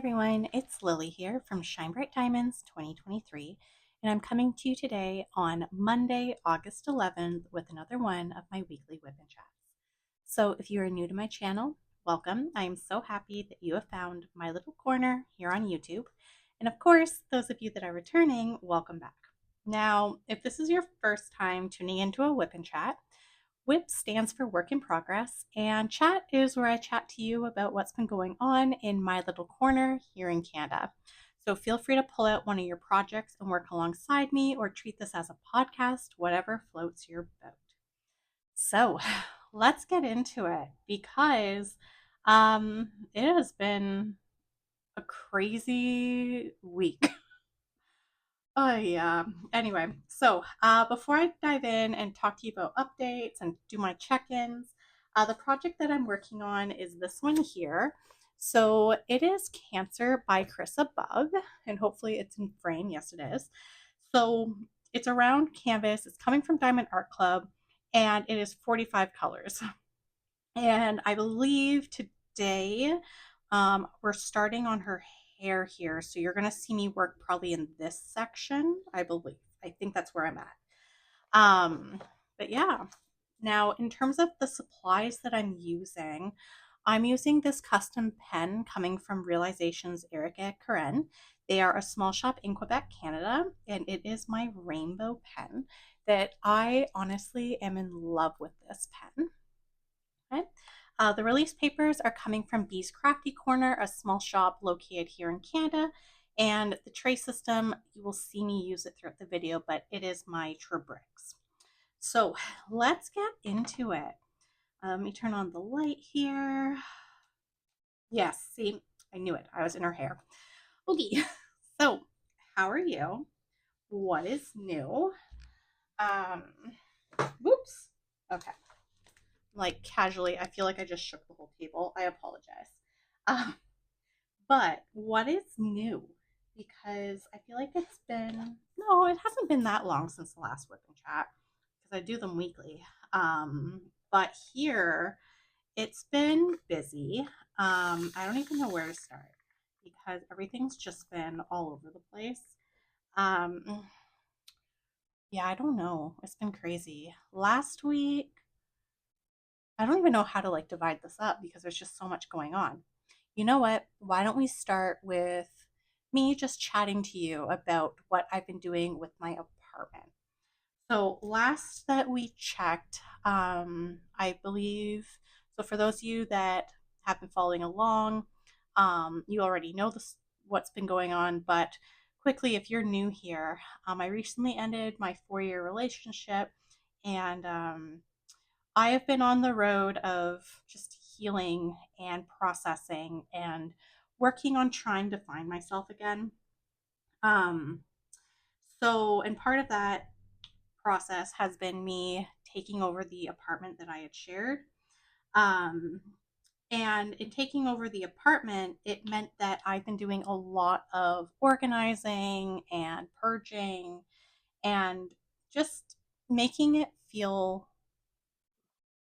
everyone, it's Lily here from Shine Bright Diamonds 2023, and I'm coming to you today on Monday, August 11th, with another one of my weekly WIP'n chats. So, if you are new to my channel, welcome. I am so happy that you have found my little corner here on YouTube. And of course, those of you that are returning, welcome back. Now, if this is your first time tuning into a WIP'n chat, WIP stands for Work in Progress, and chat is where I chat to you about what's been going on in my little corner here in Canada. So feel free to pull out one of your projects and work alongside me or treat this as a podcast, whatever floats your boat. So let's get into it because it has been a crazy week. Oh, yeah. Anyway, so before I dive in and talk to you about updates and do my check ins, the project that I'm working on is this one here. So it is Cancer by Chris Above, and hopefully it's in frame. Yes, it is. So it's a round canvas, it's coming from Diamond Art Club, and it is 45 colors. And I believe today we're starting on her hair here. So you're going to see me work probably in this section, I believe. I think that's where I'm at. But yeah, now in terms of the supplies that I'm using this custom pen coming from Realizations Erica Karen. They are a small shop in Quebec, Canada, and it is my rainbow pen that I honestly am in love with this pen. Okay. The release papers are coming from Bee's Crafty Corner, a small shop located here in Canada. And the tray system, you will see me use it throughout the video, but it is my Trabrix. So let's get into it. Let me turn on the light here. Yes, see, I knew it. I was in her hair. Okay, so how are you? What is new? Um, whoops. Okay. Like casually, I feel like I just shook the whole table. I apologize. Um, but what is new? Because I feel like it's been, no, it hasn't been that long since the last WIP'n chat because I do them weekly. But here it's been busy. I don't even know where to start because everything's just been all over the place. Um, yeah, I don't know. It's been crazy. Last week, I don't even know how to like divide this up because there's just so much going on. You know what? Why don't we start with me just chatting to you about what I've been doing with my apartment? So, last that we checked, I believe, so for those of you that have been following along, you already know this, what's been going on, but quickly, if you're new here, I recently ended my 4 year relationship and I have been on the road of just healing and processing and working on trying to find myself again. Um, and part of that process has been me taking over the apartment that I had shared. Um, and in taking over the apartment, it meant that I've been doing a lot of organizing and purging and just making it feel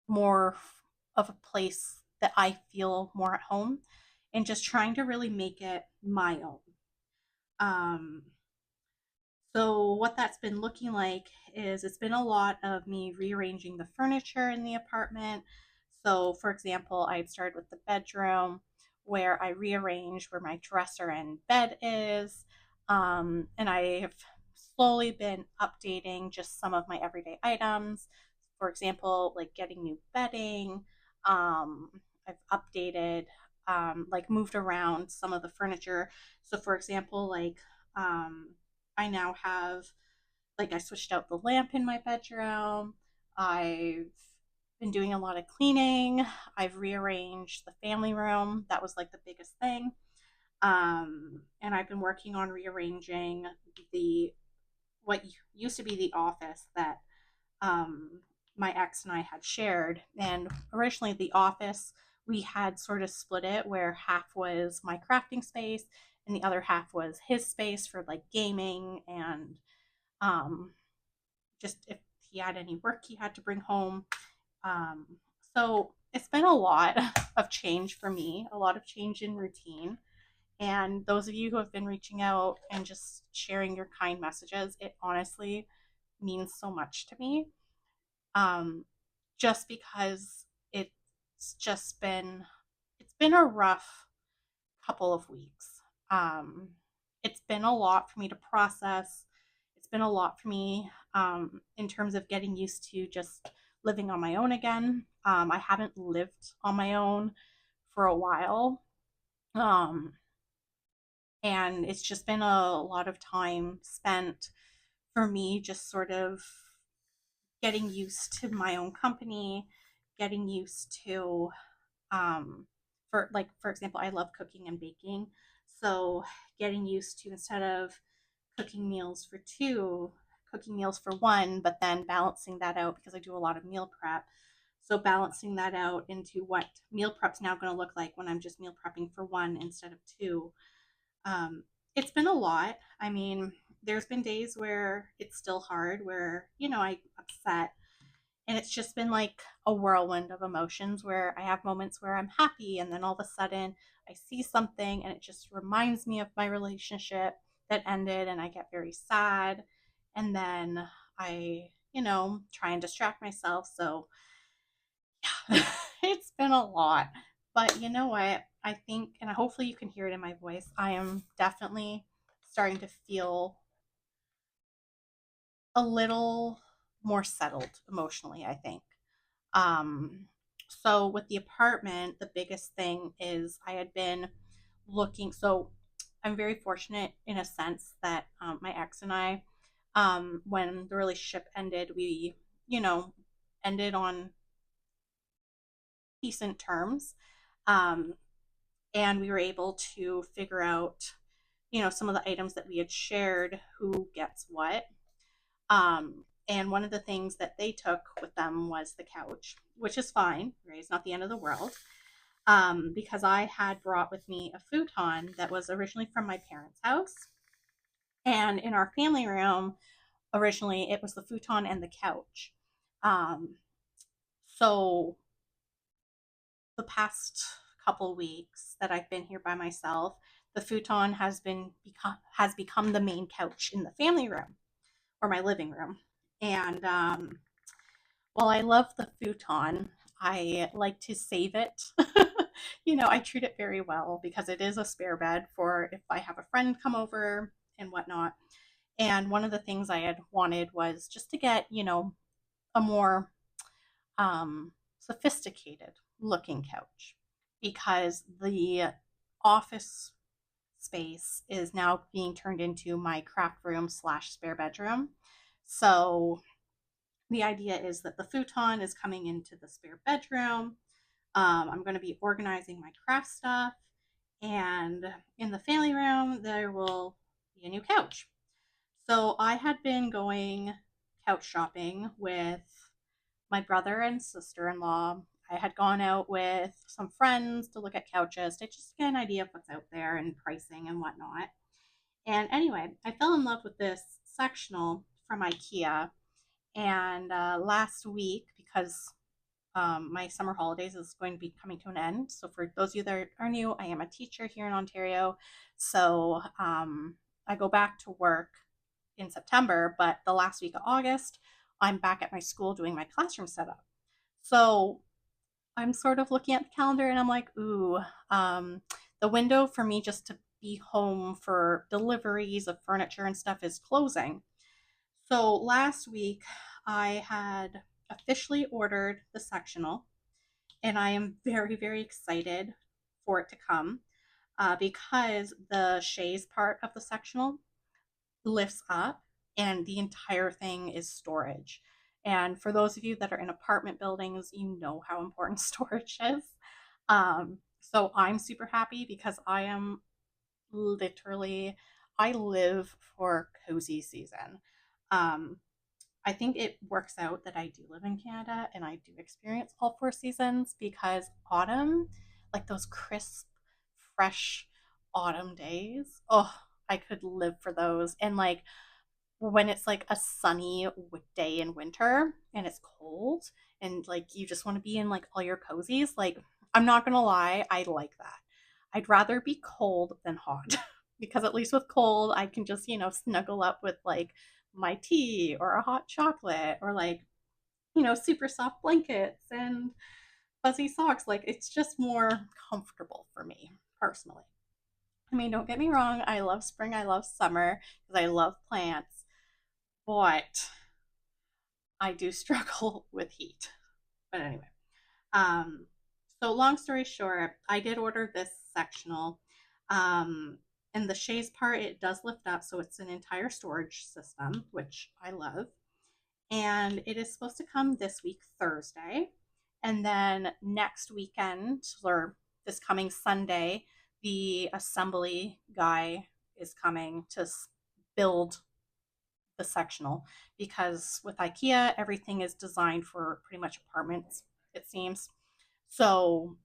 more of a place that I feel more at home and just trying to really make it my own. Um, so, what that's been looking like is it's been a lot of me rearranging the furniture in the apartment. So, for example, I started with the bedroom where I rearranged where my dresser and bed is. And I have slowly been updating just some of my everyday items. For example, like getting new bedding. Um, I've updated, like moved around some of the furniture. So, for example, I now have, like, I switched out the lamp in my bedroom. I've been doing a lot of cleaning. I've rearranged the family room. That was like the biggest thing. And I've been working on rearranging the what used to be the office that my ex and I had shared. And originally, the office, we had sort of split it where half was my crafting space and the other half was his space for like gaming and um, just if he had any work he had to bring home. Um, so it's been a lot of change for me, a lot of change in routine. And those of you who have been reaching out and just sharing your kind messages, it honestly means so much to me. Um, just because it's just been a rough couple of weeks. Um, it's been a lot for me to process. It's been a lot for me in terms of getting used to just living on my own again. I haven't lived on my own for a while. Um, and it's just been a lot of time spent for me just sort of getting used to my own company, getting used to for example, I love cooking and baking. So getting used to, instead of cooking meals for two, cooking meals for one, but then balancing that out because I do a lot of meal prep. So balancing that out into what meal prep's now going to look like when I'm just meal prepping for one instead of two. Um, it's been a lot. I mean, there's been days where it's still hard, where I upset, and it's just been like a whirlwind of emotions where I have moments where I'm happy, and then all of a sudden I see something and it just reminds me of my relationship that ended, and I get very sad. And then I, try and distract myself. So yeah, it's been a lot. But you know what? I think, and hopefully you can hear it in my voice, I am definitely starting to feel a little more settled emotionally, I think. Um, so with the apartment, the biggest thing is I had been looking. So I'm very fortunate in a sense that my ex and I, when the relationship ended, we, you know, ended on decent terms. Um, and we were able to figure out, some of the items that we had shared, who gets what. And one of the things that they took with them was the couch, which is fine, right? It's not the end of the world. Because I had brought with me a futon that was originally from my parents' house. And in our family room, originally it was the futon and the couch. Um, so the past couple weeks that I've been here by myself, the futon has become the main couch in the family room or my living room. And while I love the futon, I like to save it. I treat it very well because it is a spare bed for if I have a friend come over and whatnot. And one of the things I had wanted was just to get, a more sophisticated looking couch, because the office space is now being turned into my craft room slash spare bedroom. So the idea is that the futon is coming into the spare bedroom. I'm going to be organizing my craft stuff. And in the family room, there will be a new couch. So I had been going couch shopping with my brother and sister in law. I had gone out with some friends to look at couches to just get an idea of what's out there and pricing and whatnot. And anyway, I fell in love with this sectional from IKEA. And last week, because my summer holidays is going to be coming to an end. So, for those of you that are new, I am a teacher here in Ontario. So, I go back to work in September, but the last week of August, I'm back at my school doing my classroom setup. So, I'm sort of looking at the calendar and I'm like, ooh, the window for me just to be home for deliveries of furniture and stuff is closing. So last week, I had officially ordered the sectional, and I am very, very excited for it to come because the chaise part of the sectional lifts up, and the entire thing is storage. And for those of you that are in apartment buildings, you know how important storage is. So I'm super happy because I am literally, I live for cozy season. Um, I think it works out that I do live in Canada and I do experience all four seasons, because autumn, like those crisp, fresh autumn days, oh, I could live for those. And like when it's like a sunny day in winter and it's cold and like you just want to be in like all your cozies, like I'm not gonna lie, I like that. I'd rather be cold than hot because at least with cold, I can just, snuggle up with like my tea or a hot chocolate or like, super soft blankets and fuzzy socks. Like it's just more comfortable for me personally. I mean, don't get me wrong, I love spring, I love summer because I love plants, but I do struggle with heat. But anyway, um, so long story short, I did order this sectional. Um, and the chaise part, it does lift up, so it's an entire storage system, which I love. And it is supposed to come this week, Thursday. And then next weekend, or this coming Sunday, the assembly guy is coming to build the sectional because with IKEA, everything is designed for pretty much apartments, it seems. So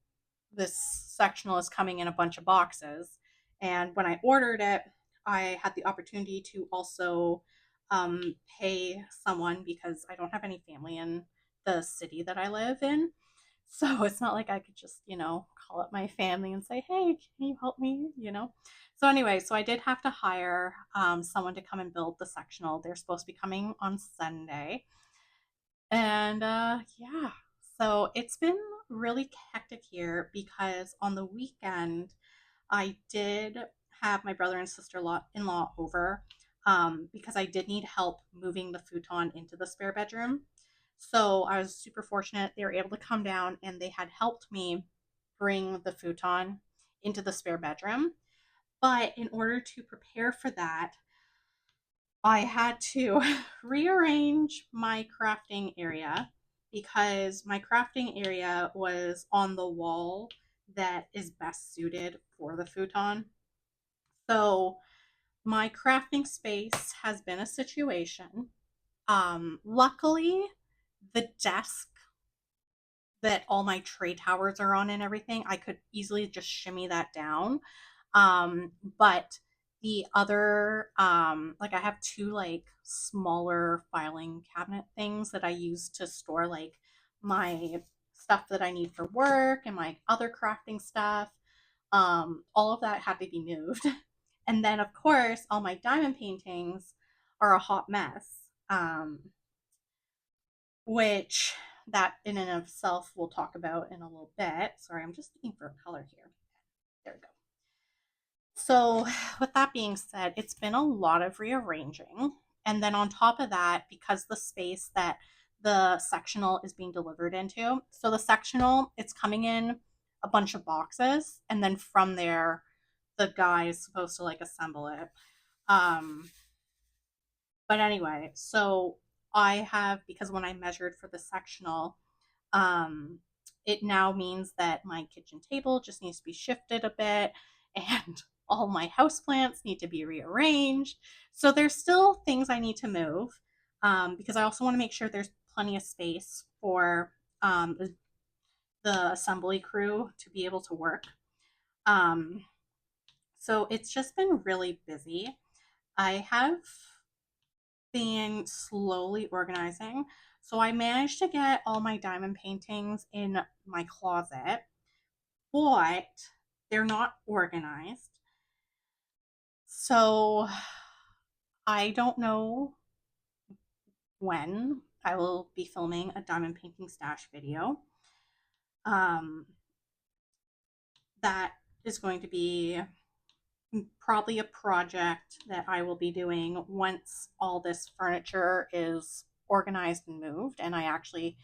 this sectional is coming in a bunch of boxes. And when I ordered it, I had the opportunity to also pay someone because I don't have any family in the city that I live in. So it's not like I could just, call up my family and say, hey, can you help me? So anyway, so I did have to hire someone to come and build the sectional. They're supposed to be coming on Sunday. And yeah, so it's been really hectic here because on the weekend, I did have my brother and sister in law over because I did need help moving the futon into the spare bedroom. So I was super fortunate. They were able to come down and they had helped me bring the futon into the spare bedroom. But in order to prepare for that, I had to rearrange my crafting area because my crafting area was on the wall that is best suited for the futon. So my crafting space has been a situation. Luckily, the desk that all my tray towers are on and everything, I could easily just shimmy that down. But the other, like I have two like smaller filing cabinet things that I use to store like my stuff that I need for work and my other crafting stuff. All of that had to be moved. And then, of course, all my diamond paintings are a hot mess. Which that in and of itself we'll talk about in a little bit. Sorry, I'm just looking for a color here. There we go. So, with that being said, it's been a lot of rearranging. And then on top of that, because the space that the sectional is being delivered into, so the sectional, it's coming in a bunch of boxes. And then from there, the guy is supposed to like assemble it. Um, but anyway, so I have, because when I measured for the sectional, um, it now means that my kitchen table just needs to be shifted a bit and all my houseplants need to be rearranged. So there's still things I need to move because I also want to make sure there's plenty of space for the assembly crew to be able to work. Um, so it's just been really busy. I have been slowly organizing. So I managed to get all my diamond paintings in my closet, but they're not organized. So I don't know when I will be filming a diamond painting stash video. Um, that is going to be probably a project that I will be doing once all this furniture is organized and moved and I actually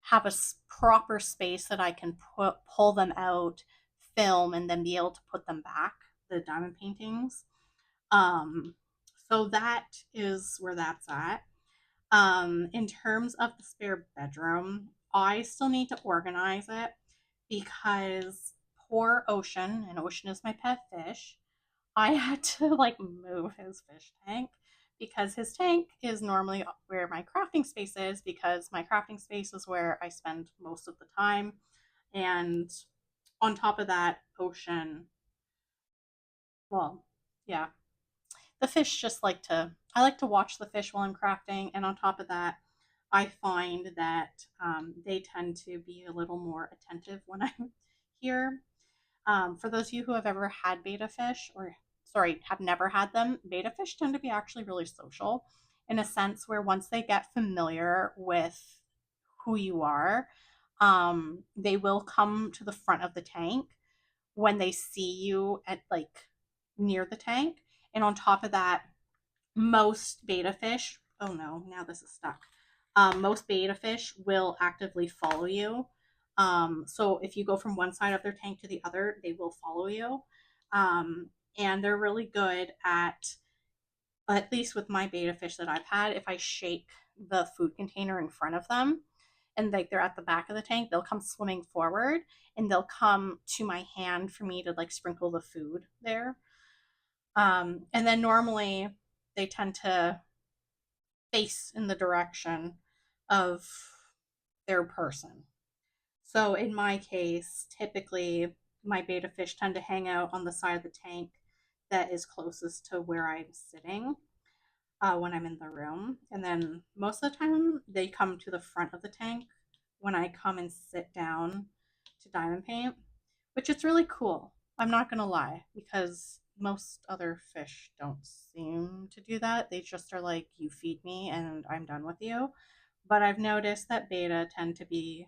have a proper space that I can pull them out, film, and then be able to put them back, the diamond paintings. Um, so that is where that's at. In terms of the spare bedroom, I still need to organize it because poor Ocean, and Ocean is my pet fish, I had to like move his fish tank because his tank is normally where my crafting space is because my crafting space is where I spend most of the time. And on top of that, Ocean, well, yeah, the fish just I like to watch the fish while I'm crafting. And on top of that, I find that they tend to be a little more attentive when I'm here. For those of you who have ever had betta fish, or sorry, have never had them, betta fish tend to be actually really social in a sense where once they get familiar with who you are, they will come to the front of the tank when they see you at like near the tank. And on top of that, most betta fish, oh no, now this is stuck. Most betta fish will actively follow you. So if you go from one side of their tank to the other, they will follow you. Um, and they're really good at least with my betta fish that I've had, if I shake the food container in front of them and like they're at the back of the tank, they'll come swimming forward and they'll come to my hand for me to like sprinkle the food there. And then normally they tend to face in the direction of their person. So in my case, typically my betta fish tend to hang out on the side of the tank that is closest to where I'm sitting when I'm in the room. And then most of the time, they come to the front of the tank when I come and sit down to diamond paint, which is really cool. I'm not going to lie, because most other fish don't seem to do that. They just are like, you feed me and I'm done with you. But I've noticed that betta tend to be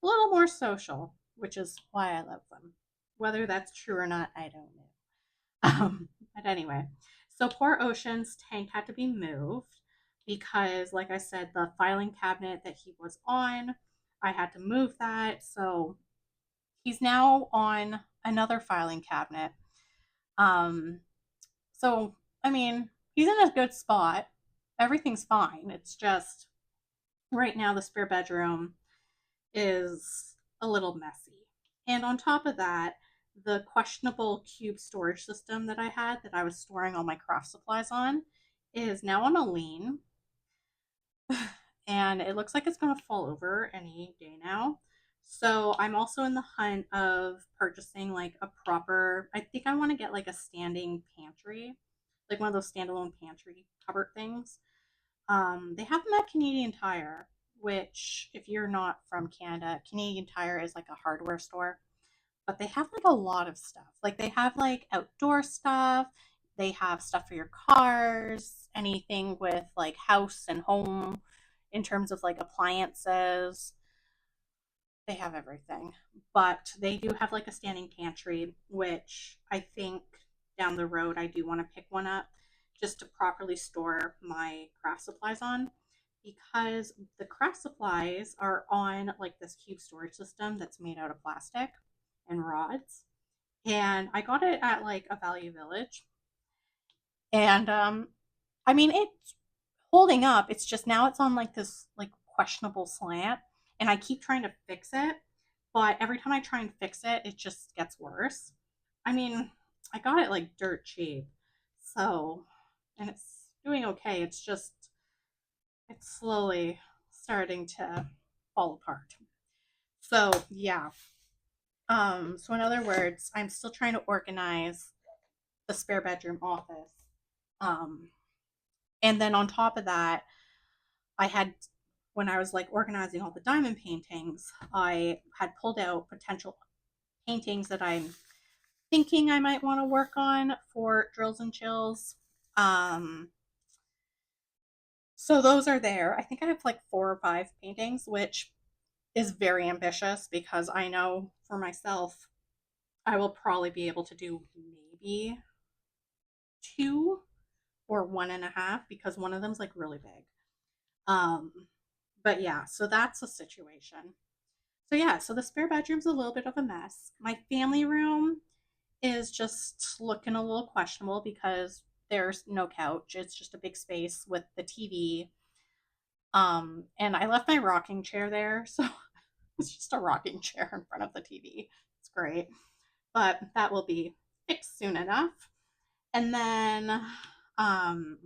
a little more social, which is why I love them. Whether that's true or not, I don't know. But anyway, so poor Ocean's tank had to be moved because, like I said, the filing cabinet that he was on, I had to move that. So he's now on another filing cabinet. Um, so, I mean, he's in a good spot. Everything's fine. It's just right now the spare bedroom is a little messy. And on top of that, the questionable cube storage system that I had that I was storing all my craft supplies on is now on a lien. And it looks like it's going to fall over any day now. So I'm also in the hunt of purchasing like a proper, I think I want to get like a standing pantry, like one of those standalone pantry cupboard things. They have them at Canadian Tire, which, if you're not from Canada, Canadian Tire is like a hardware store, but they have like a lot of stuff. Like they have like outdoor stuff, they have stuff for your cars, anything with like house and home in terms of like appliances. They have everything. But they do have like a standing pantry, which I think down the road I do want to pick one up just to properly store my craft supplies on because the craft supplies are on like this cube storage system that's made out of plastic and rods. And I got it at like a Value Village. And I mean it's holding up. It's just now it's on like this like questionable slant and I keep trying to fix it, but every time I try and fix it, it just gets worse. I mean, I got it like dirt cheap. So, and it's doing okay. It's just it's slowly starting to fall apart. So, yeah. So in other words, I'm still trying to organize the spare bedroom office. Um and then on top of that, I had when I was like organizing all the diamond paintings, I had pulled out potential paintings that I'm thinking I might want to work on for drills and chills. Um, so those are there. I think I have like 4 or 5 paintings, which is very ambitious because I know for myself I will probably be able to do maybe 2 or 1.5 because one of them's like really big. Um, but yeah, so that's a situation. So yeah, so the spare bedroom's a little bit of a mess. My family room is just looking a little questionable because there's no couch. It's just a big space with the TV. And I left my rocking chair there, so it's just a rocking chair in front of the TV. It's great. But that will be fixed soon enough. And then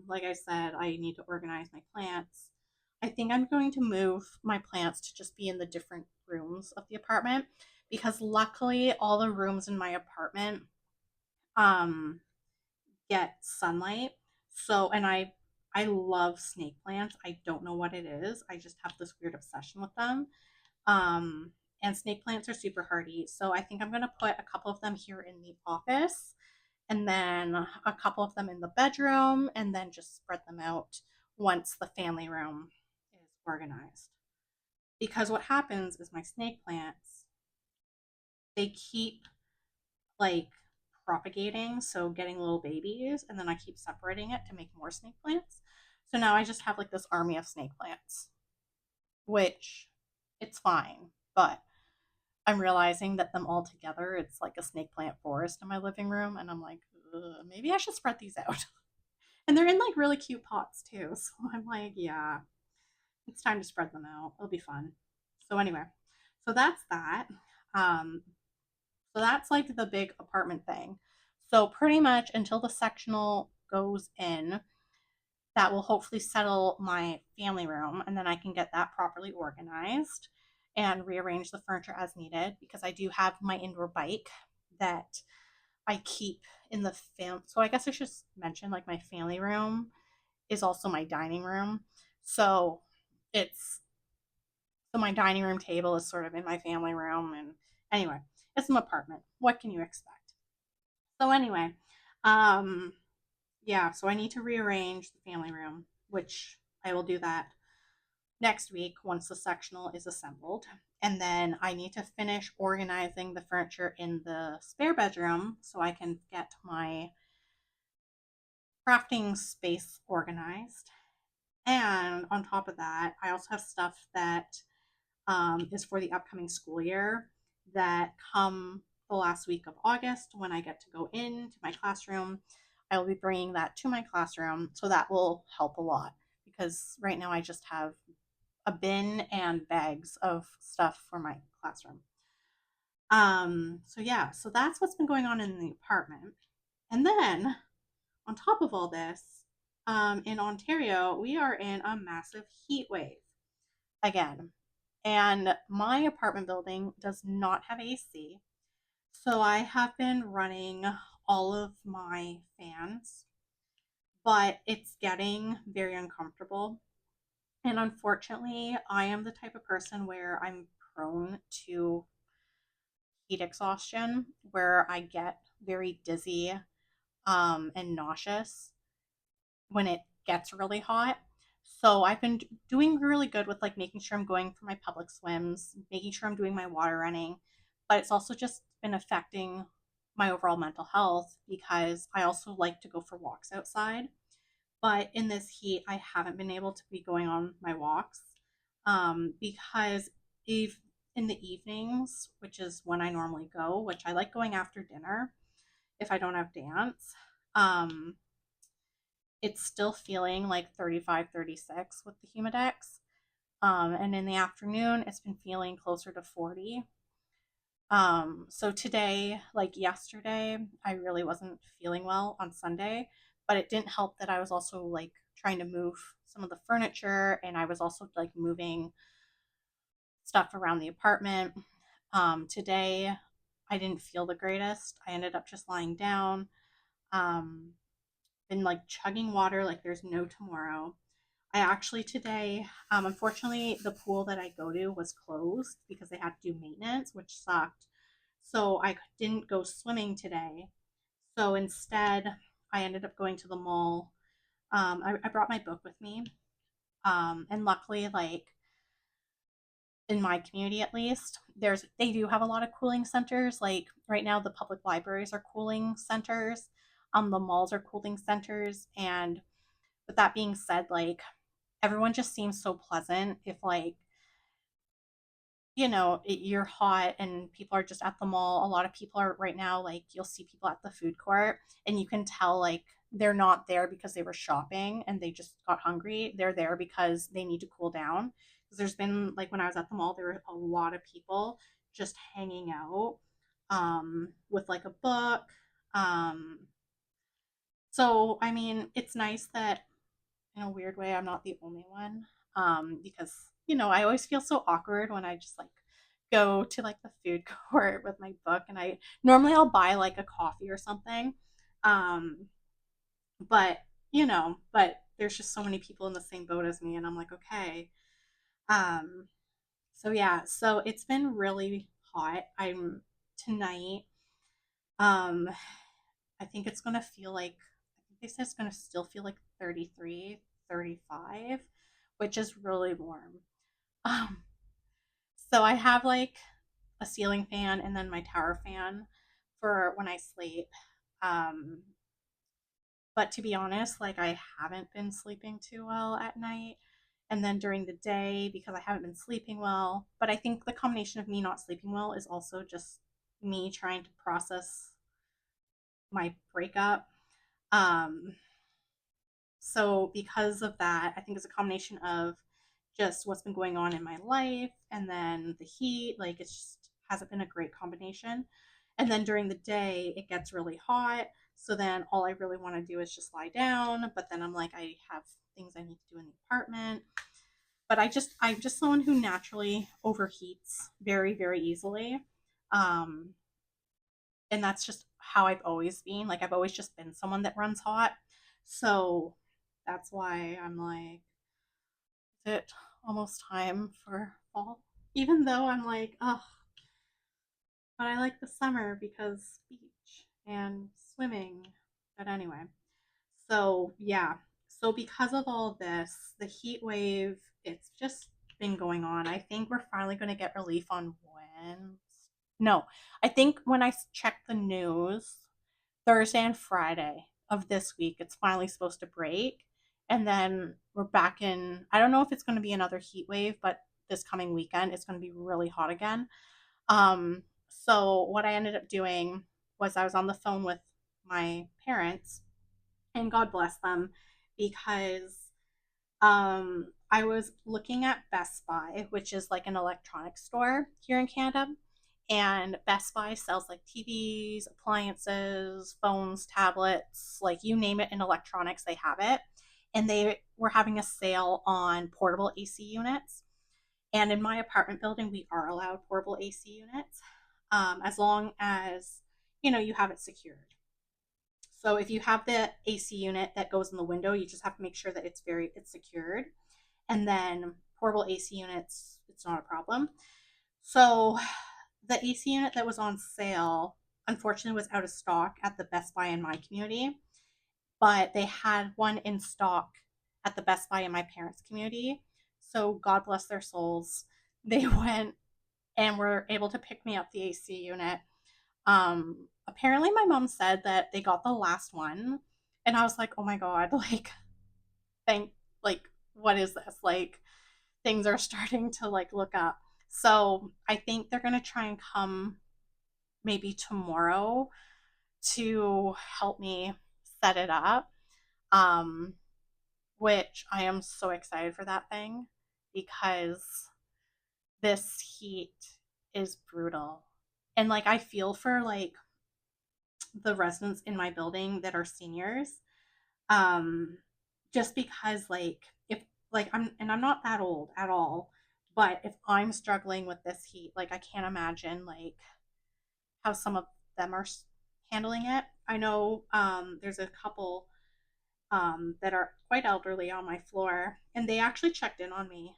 like I said, I need to organize my plants. I think I'm going to move my plants to just be in the different rooms of the apartment because luckily all the rooms in my apartment um get sunlight. So and I love snake plants. I don't know what it is. I just have this weird obsession with them. Um and snake plants are super hardy. So I think I'm going to put a couple of them here in the office and then a couple of them in the bedroom and then just spread them out once the family room is organized. Because what happens is my snake plants, they keep like propagating, so getting little babies, and then I keep separating it to make more snake plants. So now I just have like this army of snake plants, which it's fine, but I'm realizing that them all together, it's like a snake plant forest in my living room, and I'm like, maybe I should spread these out. And they're in like really cute pots too, so I'm like, yeah, it's time to spread them out. It'll be fun. So anyway, so that's that. Um, so that's like the big apartment thing. So pretty much until the sectional goes in, that will hopefully settle my family room, and then I can get that properly organized and rearrange the furniture as needed because I do have my indoor bike that I keep in the so I guess I should mention like my family room is also my dining room. So it's so my dining room table is sort of in my family room, and anyway, it's an apartment. What can you expect? So anyway, um yeah, so I need to rearrange the family room, which I will do that next week once the sectional is assembled. And then I need to finish organizing the furniture in the spare bedroom so I can get my crafting space organized. And on top of that, I also have stuff that is for the upcoming school year that come the last week of August when I get to go into my classroom. I will be bringing that to my classroom, so that will help a lot because right now I just have a bin and bags of stuff for my classroom. So yeah, so that's what's been going on in the apartment. And then on top of all this, in Ontario, we are in a massive heat wave again. And my apartment building does not have AC. So I have been running all of my fans, but it's getting very uncomfortable. And unfortunately, I am the type of person where I'm prone to heat exhaustion, where I get very dizzy and nauseous when it gets really hot. So I've been doing really good with like making sure I'm going for my public swims, making sure I'm doing my water running, but it's also just been affecting my overall mental health because I also like to go for walks outside. But in this heat, I haven't been able to be going on my walks because if in the evenings, which is when I normally go, which I like going after dinner if I don't have dance, um, it's still feeling like 35, 36 with the Humidex. And in the afternoon, it's been feeling closer to 40. So today, like yesterday, I really wasn't feeling well on Sunday, but it didn't help that I was also like trying to move some of the furniture and I was also like moving stuff around the apartment. Today, I didn't feel the greatest. I ended up just lying down, um, been like chugging water like there's no tomorrow. I actually today, unfortunately, the pool that I go to was closed because they had to do maintenance, which sucked. So I didn't go swimming today. So instead, I ended up going to the mall. I brought my book with me. And luckily, like in my community at least, they do have a lot of cooling centers. Like right now, the public libraries are cooling centers. The malls are cooling centers. And with that being said, like everyone just seems so pleasant if like you're hot and people are just at the mall. A lot of people are right now, like, you'll see people at the food court, and you can tell, like, they're not there because they were shopping and they just got hungry. They're there because they need to cool down. Because there's been, like, when I was at the mall, there were a lot of people just hanging out with, like, a book. Um, so, I mean, it's nice that in a weird way, I'm not the only one. Because, I always feel so awkward when I just like go to like the food court with my book and I'll buy like a coffee or something. Um, but but there's just so many people in the same boat as me and I'm like, okay. Um, So yeah, so it's been really hot. I'm tonight. Um, I think it's gonna feel like I think they said it's gonna still feel like 33, 35, which is really warm. Um, so I have like a ceiling fan and then my tower fan for when I sleep. Um, but to be honest, like I haven't been sleeping too well at night. And then during the day, because I haven't been sleeping well. But I think the combination of me not sleeping well is also just me trying to process my breakup. Um, so because of that, I think it's a combination of just what's been going on in my life and then the heat. Like it's just hasn't been a great combination. And then during the day, it gets really hot. So then all I really want to do is just lie down. But then I'm like, I have things I need to do in the apartment. But I'm just someone who naturally overheats very, very easily. Um, and that's just how I've always been. Like I've always just been someone that runs hot. So that's why I'm like, is it almost time for fall? Even though I'm like, oh, but I like the summer because beach and swimming. But anyway, so yeah. So because of all this, the heat wave, it's just been going on. I think we're finally going to get relief on when. No, I think when I checked the news, Thursday and Friday of this week, it's finally supposed to break. And then we're back in, I don't know if it's going to be another heat wave, but this coming weekend, it's going to be really hot again. So what I ended up doing was I was on the phone with my parents, and God bless them, because I was looking at Best Buy, which is like an electronics store here in Canada. And Best Buy sells like TVs, appliances, phones, tablets, like you name it in electronics, they have it. And they were having a sale on portable AC units. And in my apartment building, we are allowed portable AC units, as long as you have it secured. So if you have the AC unit that goes in the window, you just have to make sure that it's secured. And then portable AC units, it's not a problem. So the AC unit that was on sale, unfortunately, was out of stock at the Best Buy in my community, but they had one in stock at the Best Buy in my parents' community. So God bless their souls. They went and were able to pick me up the AC unit. Apparently, my mom said that they got the last one, and I was like, oh my God, like, thank, like, what is this? Like, things are starting to like look up. So I think they're gonna try and come maybe tomorrow to help me set it up. Um, which I am so excited for that thing because this heat is brutal. And like I feel for like the residents in my building that are seniors. Um just because like if like I'm not that old at all, but if I'm struggling with this heat, like I can't imagine like how some of them are handling it. I know there's a couple that are quite elderly on my floor, and they actually checked in on me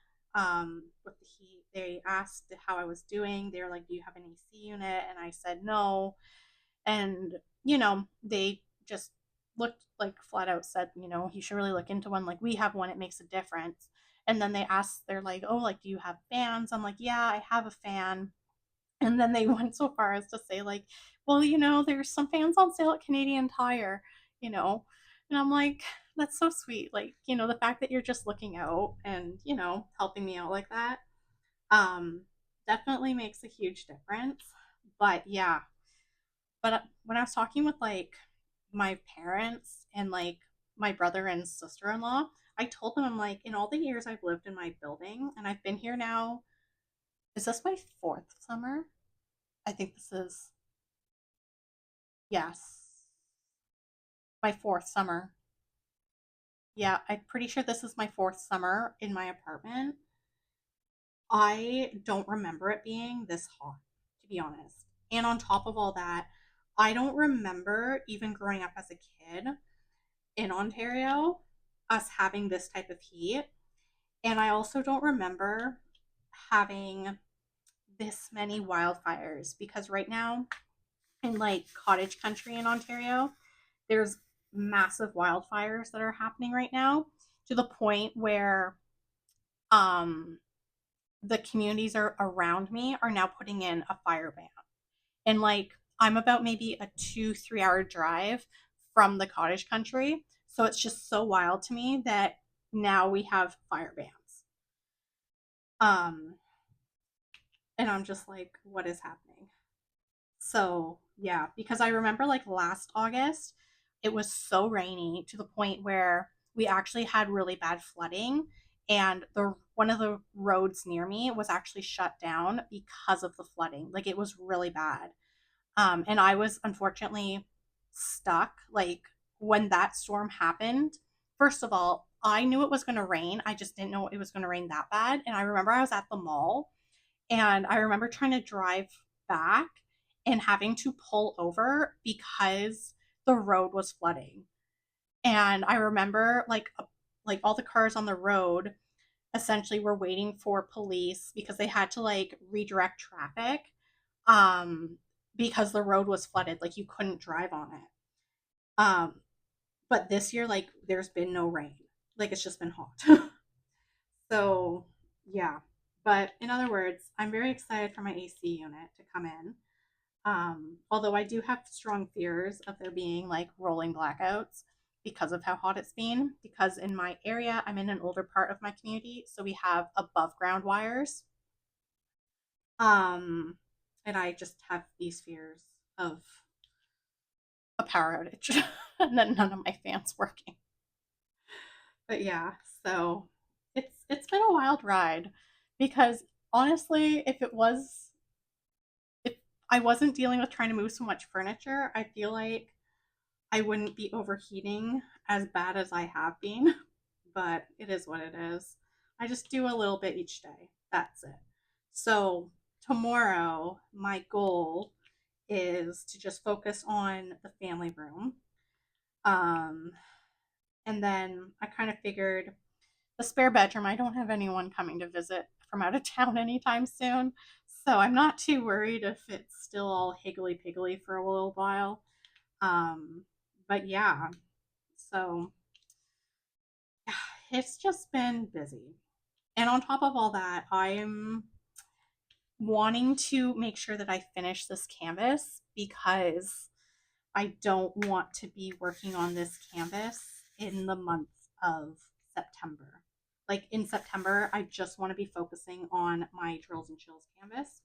with the heat. They asked how I was doing. They were like, "Do you have an AC unit?" And I said no. And they just looked like flat out said, you should really look into one. Like we have one; it makes a difference. And then they asked, they're like, "Oh, like, do you have fans?" I'm like, "Yeah, I have a fan." And then they went so far as to say, like, well, there's some fans on sale at Canadian Tire, you know. And I'm like, that's so sweet. Like, the fact that you're just looking out and, helping me out like that, um, definitely makes a huge difference. But yeah, but when I was talking with like my parents and like my brother and sister in law, I told them, I'm like, in all the years I've lived in my building, and I've been here now, is this my fourth summer? I think this is, yes, my fourth summer. Yeah, I'm pretty sure this is my fourth summer in my apartment. I don't remember it being this hot, to be honest. And on top of all that, I don't remember even growing up as a kid in Ontario us having this type of heat. And I also don't remember having this many wildfires because right now in like cottage country in Ontario, there's massive wildfires that are happening right now to the point where um the communities are around me are now putting in a fire ban. And like I'm about maybe a 2-3 hour drive from the cottage country. So it's just so wild to me that now we have fire bans. Um and I'm just like, what is happening? So yeah, because I remember like last August, it was so rainy to the point where we actually had really bad flooding, and the one of the roads near me was actually shut down because of the flooding. Like it was really bad. And I was unfortunately stuck. Like when that storm happened, first of all, I knew it was going to rain. I just didn't know it was going to rain that bad. And I remember I was at the mall and I remember trying to drive back and having to pull over because the road was flooding. And I remember like all the cars on the road essentially were waiting for police because they had to like redirect traffic um because the road was flooded, like you couldn't drive on it. Um but this year like there's been no rain. Like it's just been hot. So, yeah. But in other words, I'm very excited for my AC unit to come in. Although I do have strong fears of there being like rolling blackouts because of how hot it's been. Because in my area, I'm in an older part of my community, so we have above ground wires. Um, and I just have these fears of a power outage and then none of my fans working. But yeah, so it's been a wild ride because honestly, if I wasn't dealing with trying to move so much furniture, I feel like I wouldn't be overheating as bad as I have been. But it is what it is. I just do a little bit each day. That's it. So tomorrow, my goal is to just focus on the family room. Um, and then I kind of figured the spare bedroom, I don't have anyone coming to visit from out of town anytime soon. So I'm not too worried if it's still all higgly piggly for a little while. Um, but yeah, so yeah, it's just been busy. And on top of all that, I'm wanting to make sure that I finish this canvas because I don't want to be working on this canvas in the month of September. Like in September, I just want to be focusing on my Drills and Chills canvas.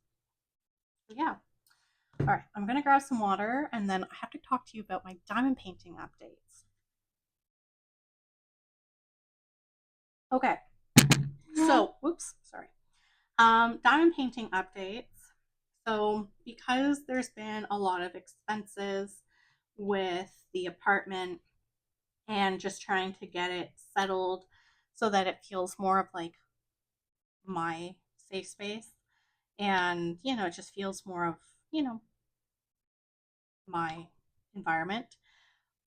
So yeah. All right, I'm gonna grab some water and then I have to talk to you about my diamond painting updates. Okay, so whoops, sorry. Diamond painting updates. So because there's been a lot of expenses with the apartment and just trying to get it settled so that it feels more of like my safe space and it just feels more of you know my environment.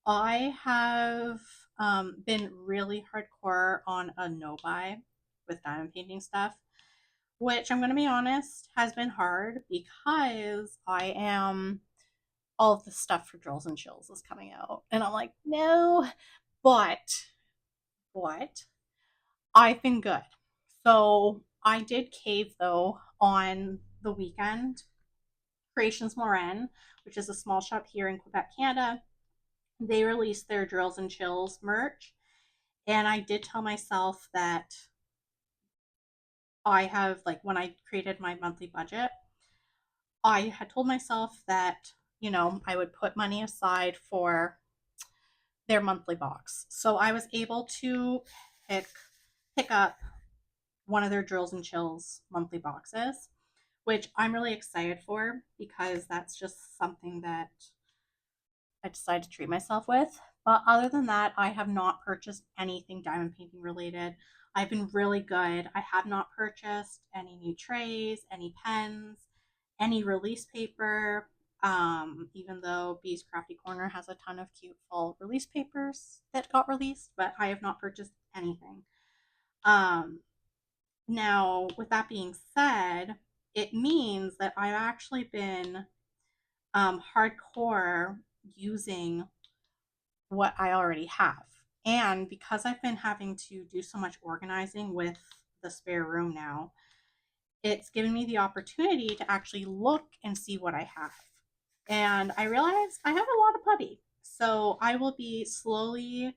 I have been really hardcore on a no buy with diamond painting stuff, which I'm going to be honest has been hard because I am all of the stuff for Drills and Chills is coming out and I'm like no, but I've been good. So I did cave though on the weekend. Creations Morin, which is a small shop here in Quebec, Canada, they released their Drills and Chills merch. And I did tell myself that I have, like, when I created my monthly budget, I had told myself that, I would put money aside for their monthly box. So I was able to pick pick up one of their Drills and Chills monthly boxes, which I'm really excited for because that's just something that I decided to treat myself with. But other than that, I have not purchased anything diamond painting related. I've been really good. I have not purchased any new trays, any pens, any release paper. Even though Bee's Crafty Corner has a ton of cute fall release papers that got released, but I have not purchased anything. Um, Now, with that being said, it means that I've actually been hardcore using what I already have. And because I've been having to do so much organizing with the spare room now, it's given me the opportunity to actually look and see what I have. And I realized I have a lot of putty. So I will be slowly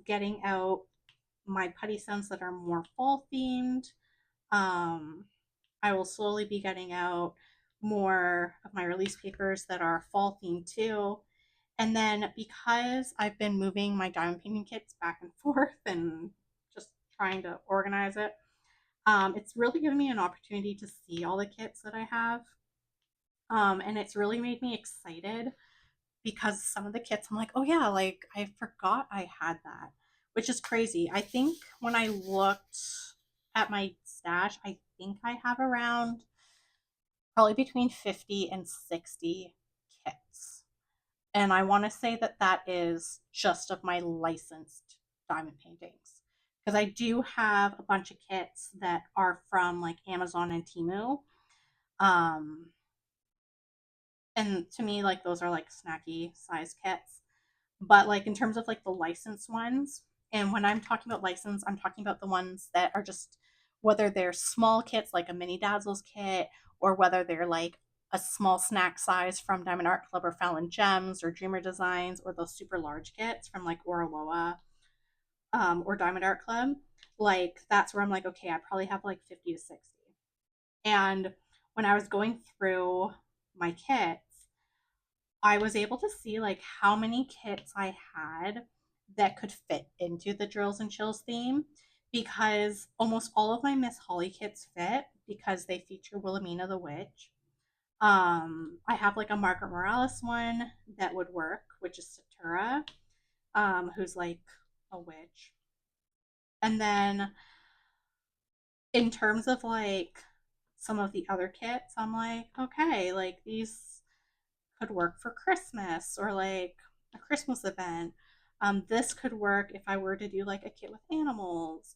getting out my putty scents that are more fall themed. Um, I will slowly be getting out more of my release papers that are fall themed too. And then because I've been moving my diamond painting kits back and forth and just trying to organize it, it's really given me an opportunity to see all the kits that I have. And it's really made me excited because some of the kits I'm like, oh yeah, like I forgot I had that, which is crazy. I think when I looked at my stash, I think I have around probably between 50 and 60 kits. And I want to say that that is just of my licensed diamond paintings. Because I do have a bunch of kits that are from like Amazon and Temu. Um, and to me, like those are like snacky size kits. But like in terms of like the licensed ones, and when I'm talking about license, I'm talking about the ones that are just whether they're small kits like a mini dazzles kit, or whether they're like a small snack size from Diamond Art Club or Fallon Gems or Dreamer Designs, or those super large kits from like Oraloa or Diamond Art Club. Like that's where I'm like, okay, I probably have like 50 to 60. And when I was going through my kits, I was able to see like how many kits I had that could fit into the drills and chills theme, because almost all of my Miss Holly kits fit because they feature Wilhelmina the Witch. I have like a Margaret Morales one that would work, which is Satura, who's like a witch. And then in terms of like some of the other kits, I'm like, okay, like these could work for Christmas or like a Christmas event. This could work if I were to do like a kit with animals.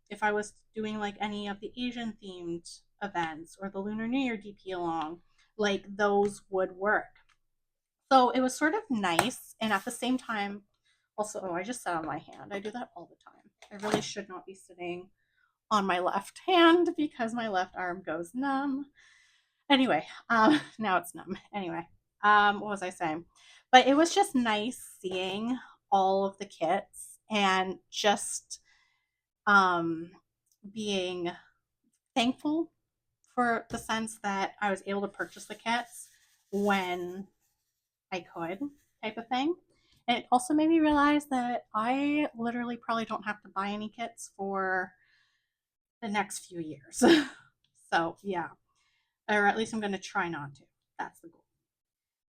If I was doing like any of the Asian themed events or the Lunar New Year DP along, like those would work. So it was sort of nice. And at the same time, also, oh, I just sat on my hand. I do that all the time. I really should not be sitting on my left hand because my left arm goes numb. Anyway, now it's numb. Anyway, what was I saying? But it was just nice seeing all of the kits and just um, being thankful for the sense that I was able to purchase the kits when I could, type of thing. And it also made me realize that I literally probably don't have to buy any kits for the next few years. So, yeah, or at least I'm going to try not to. That's the goal.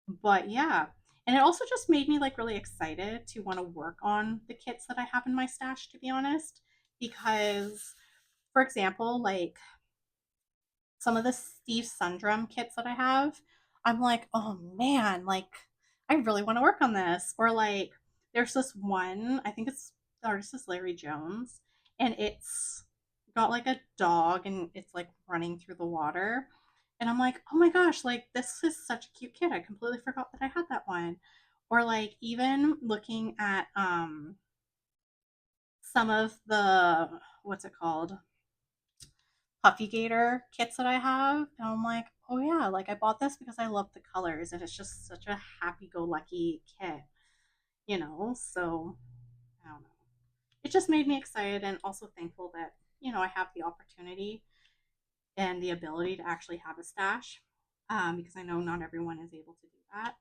But yeah, and it also just made me like really excited to want to work on the kits that I have in my stash, to be honest, because for example, like some of the Steve Sundrum kits that I have, I'm like, oh man, like I really want to work on this. Or like there's this one, I think it's the artist is Larry Jones, and it's got like a dog and it's like running through the water. And I'm like, oh my gosh, like this is such a cute kit. I completely forgot that I had that one. Or like even looking at some of the what's it called? Puffy Gator kits that I have. And I'm like, oh yeah, like I bought this because I love the colors and it's just such a happy go lucky kit, you know? So I don't know. It just made me excited and also thankful that, you know, I have the opportunity and the ability to actually have a stash, because I know not everyone is able to do that.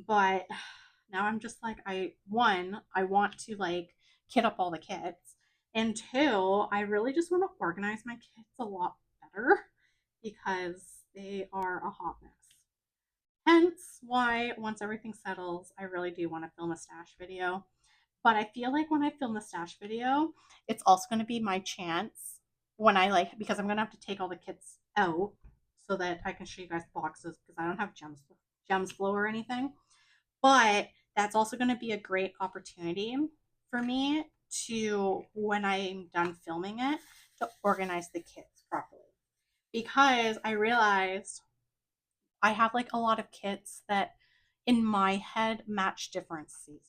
But now I'm just like, I want to like kit up all the kits. And two, I really just want to organize my kits a lot better because they are a hot mess. Hence why once everything settles, I really do want to film a stash video. But I feel like when I film the stash video, it's also going to be my chance when I like, because I'm going to have to take all the kits out so that I can show you guys boxes because I don't have gems flow or anything. But that's also going to be a great opportunity for me to, when I'm done filming it, to organize the kits properly because I realized I have like a lot of kits that in my head match different seasons.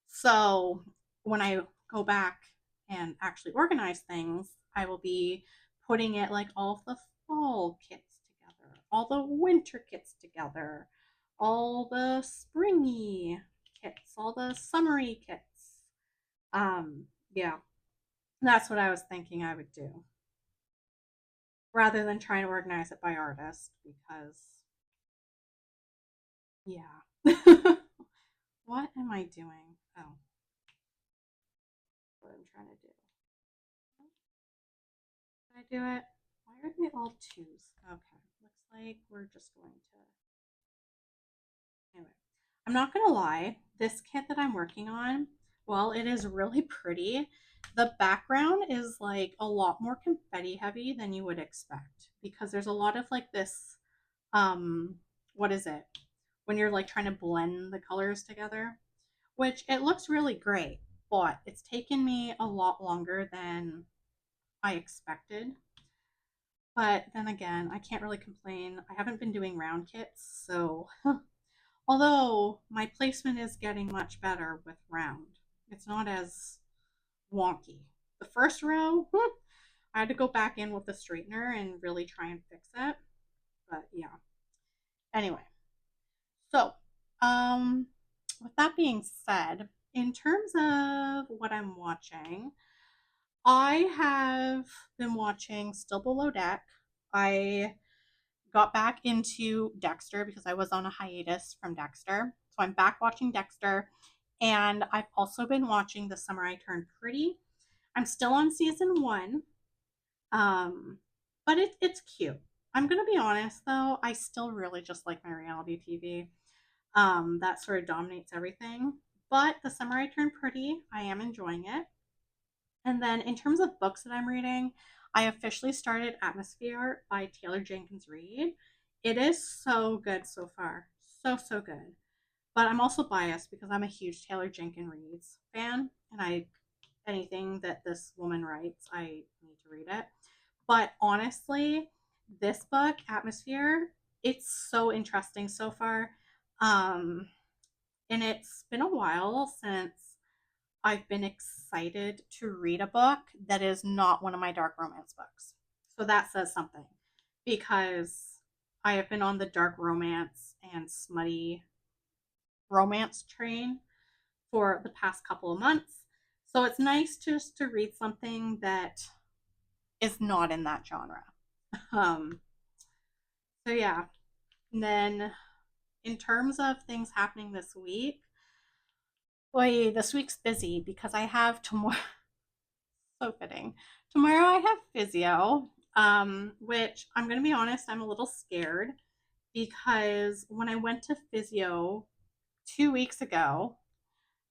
So when I go back and actually organize things, I will be putting it like all of the fall kits together, all the winter kits together, all the springy kits, all the summery kits. Yeah, that's what I was thinking I would do rather than trying to organize it by artist because, yeah. What am I doing? Oh, what I'm trying to do. Did I do it? Why are they all twos? Okay, looks like we're just going to. Anyway, I'm not gonna lie. This kit that I'm working on, while it is really pretty, the background is like a lot more confetti heavy than you would expect because there's a lot of like this. Um, what is it? When you're like trying to blend the colors together, which it looks really great, but it's taken me a lot longer than I expected. But then again, I can't really complain. I haven't been doing round kits, so although my placement is getting much better with round, it's not as wonky. The first row, I had to go back in with the straightener and really try and fix it. But yeah. Anyway, so with that being said, in terms of what I'm watching, I have been watching Still Below Deck. I got back into Dexter because I was on a hiatus from Dexter. So I'm back watching Dexter. And I've also been watching The Summer I Turned Pretty. I'm still on season one, um, but it's cute. I'm going to be honest though, I still really just like my reality TV. That sort of dominates everything. But The Summer I Turned Pretty, I am enjoying it. And then in terms of books that I'm reading, I officially started Atmosphere by Taylor Jenkins Reid. It is so good so far. So, so good. But I'm also biased because I'm a huge Taylor Jenkins Reid fan and I anything that this woman writes, I need to read it. But honestly, this book, Atmosphere, it's so interesting so far. Um, and it's been a while since I've been excited to read a book that is not one of my dark romance books. So that says something because I have been on the dark romance and smutty romance train for the past couple of months. So it's nice just to read something that is not in that genre. Um, so yeah. And then in terms of things happening this week, boy, this week's busy because I have tomorrow. So fitting. Tomorrow I have physio, which I'm going to be honest, I'm a little scared because when I went to physio 2 weeks ago,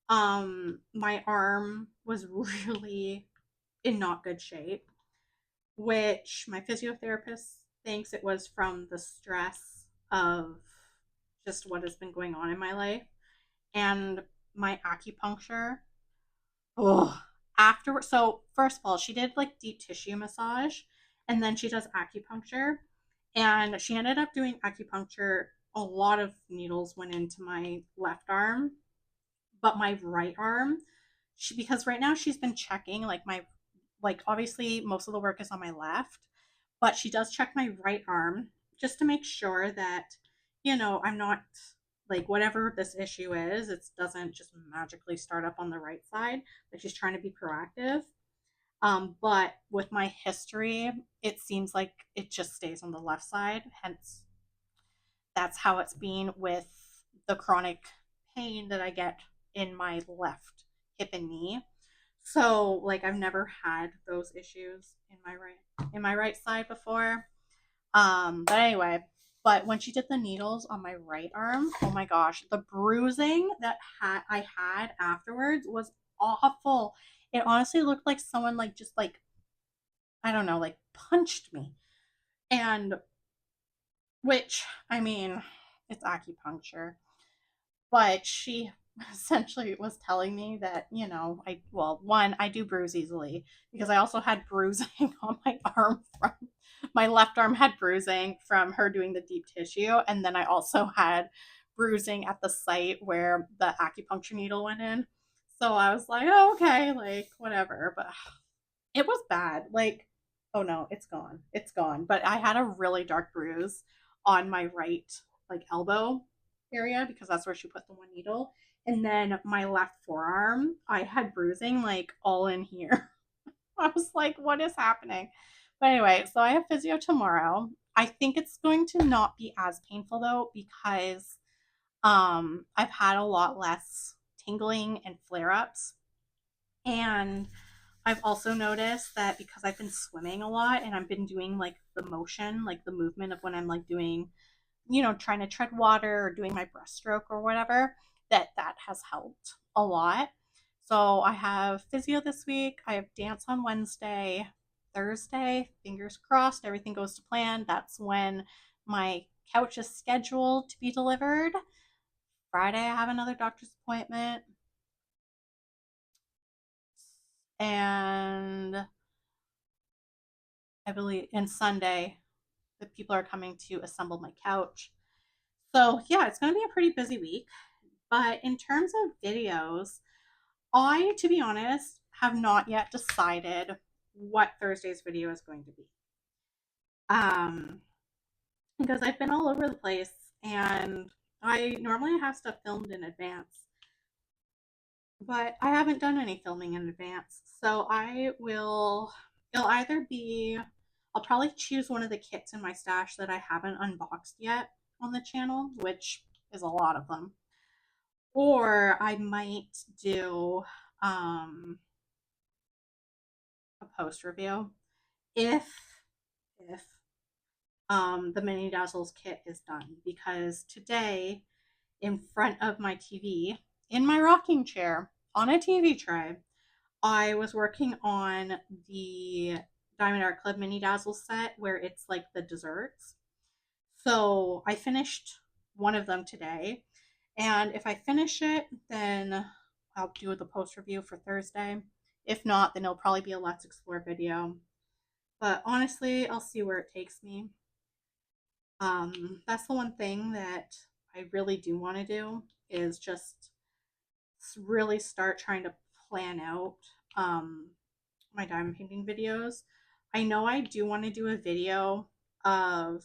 my arm was really in not good shape, which my physiotherapist thinks it was from the stress of just what has been going on in my life and my acupuncture. Oh, after so first of all, she did like deep tissue massage, and then she does acupuncture, and she ended up doing acupuncture. A lot of needles went into my left arm, but my right arm, she because right now she's been checking like my like obviously most of the work is on my left, but she does check my right arm just to make sure that I'm not like whatever this issue is, it doesn't just magically start up on the right side. Like she's trying to be proactive. But with my history, it seems like it just stays on the left side. Hence, that's how it's been with the chronic pain that I get in my left hip and knee. So, like, I've never had those issues in my right side before. But anyway, but when she did the needles on my right arm, oh my gosh, the bruising that I had afterwards was awful. It honestly looked like someone like just like I don't know, like punched me. And which I mean, it's acupuncture, but she essentially was telling me that, one, I do bruise easily because I also had bruising on my arm from my left arm had bruising from her doing the deep tissue. And then I also had bruising at the site where the acupuncture needle went in. So I was like, oh, okay, like whatever. But it was bad. Like, oh no, it's gone. It's gone. But I had a really dark bruise on my right, like, elbow area because that's where she put the one needle. And then my left forearm, I had bruising like all in here. I was like, what is happening? But anyway, so I have physio tomorrow. I think it's going to not be as painful though because I've had a lot less tingling and flare ups. And I've also noticed that because I've been swimming a lot and I've been doing like the motion, like the movement of when I'm like doing, trying to tread water or doing my breaststroke or whatever, that has helped a lot. So I have physio this week. I have dance on Wednesday. Thursday, fingers crossed, everything goes to plan. That's when my couch is scheduled to be delivered. Friday, I have another doctor's appointment. And I believe, and Sunday, the people are coming to assemble my couch. So, yeah, it's going to be a pretty busy week. But in terms of videos, I, to be honest, have not yet decided what Thursday's video is going to be. Um, because I've been all over the place and I normally have stuff filmed in advance, but I haven't done any filming in advance. So it'll either be, I'll probably choose one of the kits in my stash that I haven't unboxed yet on the channel, which is a lot of them. Or I might do um, a post review if if the Mini Dazzles kit is done. Because today, in front of my TV, in my rocking chair, on a TV tray, I was working on the Diamond Art Club Mini Dazzle set where it's like the desserts. So I finished one of them today. And if I finish it, then I'll do the post review for Thursday. If not, then it'll probably be a Let's Explore video. But honestly, I'll see where it takes me. That's the one thing that I really do want to do is just really start trying to plan out my diamond painting videos. I know I do want to do a video of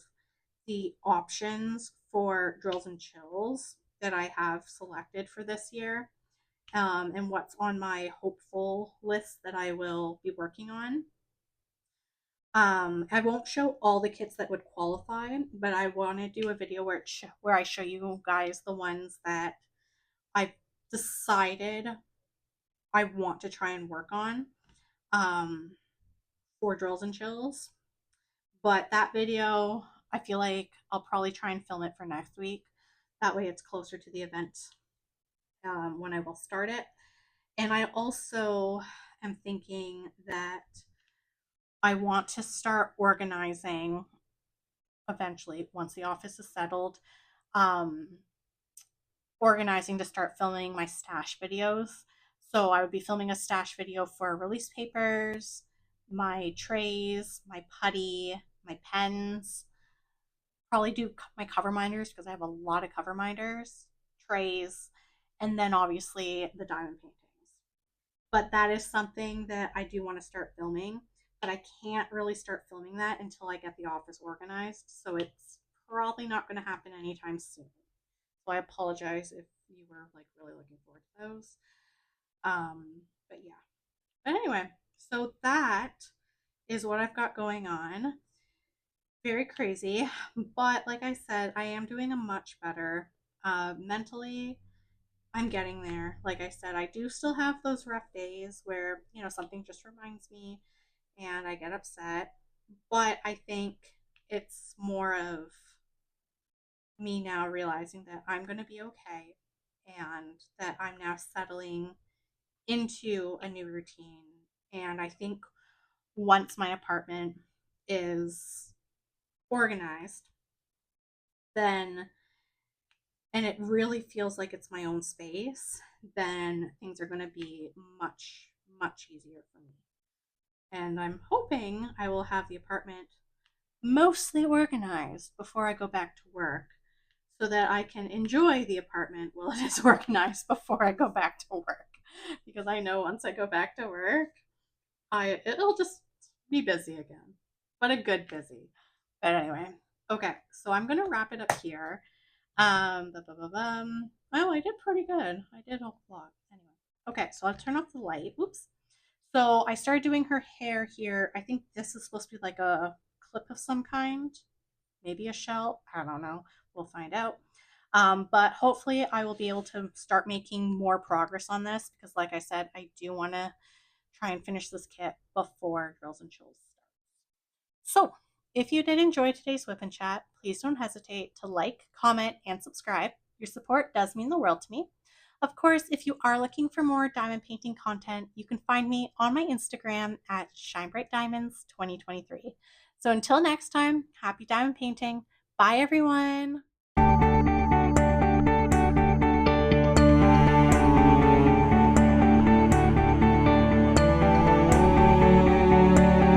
the options for drills and chills that I have selected for this year, and what's on my hopeful list that I will be working on. I won't show all the kits that would qualify, but I want to do a video where I show you guys the ones that I've decided I want to try and work on um, for drills and chills. But that video, I feel like I'll probably try and film it for next week. That way it's closer to the event when I will start it. And I also am thinking that I want to start organizing eventually once the office is settled, um, organizing to start filming my stash videos. So I would be filming a stash video for release papers, my trays, my putty, my pens, probably do my cover minders because I have a lot of cover minders, trays, and then obviously the diamond paintings. But that is something that I do want to start filming, but I can't really start filming that until I get the office organized. So it's probably not going to happen anytime soon. So I apologize if you were like really looking forward to those. But yeah. But anyway, so that is what I've got going on. Very crazy. But like I said, I am doing a much better. Mentally, I'm getting there. Like I said, I do still have those rough days where, something just reminds me and I get upset. But I think it's more of me now realizing that I'm going to be okay and that I'm now settling into a new routine. And I think once my apartment is organized, then and it really feels like it's my own space, then things are going to be much, much easier for me. And I'm hoping I will have the apartment mostly organized before I go back to work so that I can enjoy the apartment while it is organized before I go back to work. Because I know once I go back to work, it'll just be busy again, but a good busy. But anyway, okay, so I'm gonna wrap it up here. Oh, I did pretty good. I did a lot. Anyway, okay, so I'll turn off the light. Oops. So I started doing her hair here. I think this is supposed to be like a clip of some kind, maybe a shell. I don't know. We'll find out. But hopefully, I will be able to start making more progress on this because, like I said, I do want to try and finish this kit before Girls and Chills starts. So, if you did enjoy today's Whip and Chat, please don't hesitate to like, comment, and subscribe. Your support does mean the world to me. Of course, if you are looking for more diamond painting content, you can find me on my Instagram at ShineBrightDiamonds2023. So until next time, happy diamond painting. Bye, everyone.